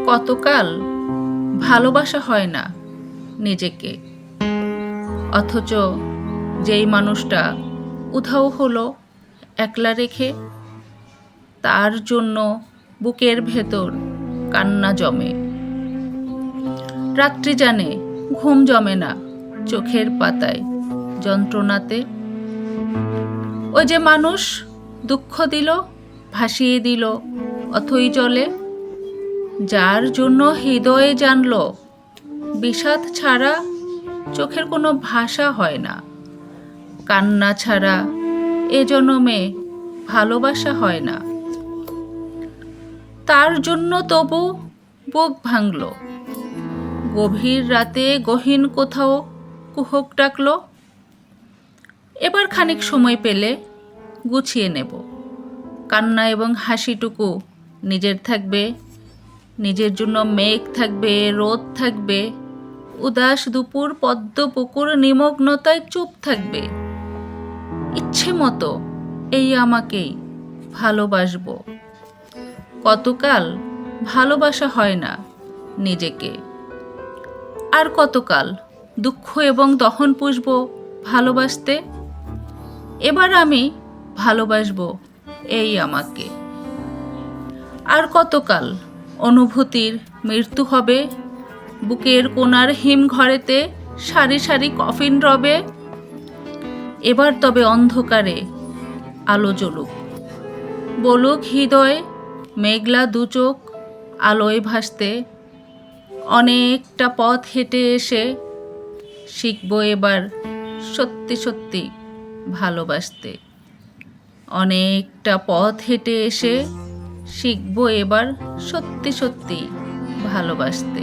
কতকাল ভালোবাসা হয় না নিজেকে, অথচ যেই মানুষটা উধাও হলো একলা রেখে, তার জন্য বুকের ভেতর কান্না জমে। রাত্রি জানে ঘুম জমে না চোখের পাতায় যন্ত্রণাতে। ওই যে মানুষ দুঃখ দিল, ভাসিয়ে দিল অথই জলে, যার জন্য হৃদয়ে জানল বিষাদ ছাড়া চোখের কোনো ভাষা হয় না, কান্না ছাড়া এ জনমে ভালোবাসা হয় না। তার জন্য তবু বুক ভাঙল, গভীর রাতে গহীন কোথাও কুহক ডাকল। এবার খানিক সময় পেলে গুছিয়ে নেব, কান্না এবং হাসিটুকু নিজের থাকবে, নিজের জন্য মেঘ থাকবে, রোদ থাকবে, উদাস দুপুর পদ্ম পুকুর নিমগ্নতায় চুপ থাকবে। ইচ্ছে মতো এই আমাকেই ভালোবাসবো। কতকাল ভালোবাসা হয় না নিজেকে, আর কতকাল দুঃখ এবং দহন পুষব ভালোবাসতে। এবার আমি ভালোবাসবো এই আমাকে। আর কতকাল অনুভূতির মৃত্যু হবে, বুকের কোণার হিম ঘরেতে সারি সারি কফিন রবে। এবার তবে অন্ধকারে আলো জ্বলুক, বলুক হৃদয় মেঘলা দুচোখ আলোয় ভাসতে। অনেকটা পথ হেঁটে এসে শিখব এবার সত্যি সত্যি ভালোবাসতে। অনেকটা পথ হেঁটে এসে শিখব এবার সত্যি সত্যি ভালোবাসতে।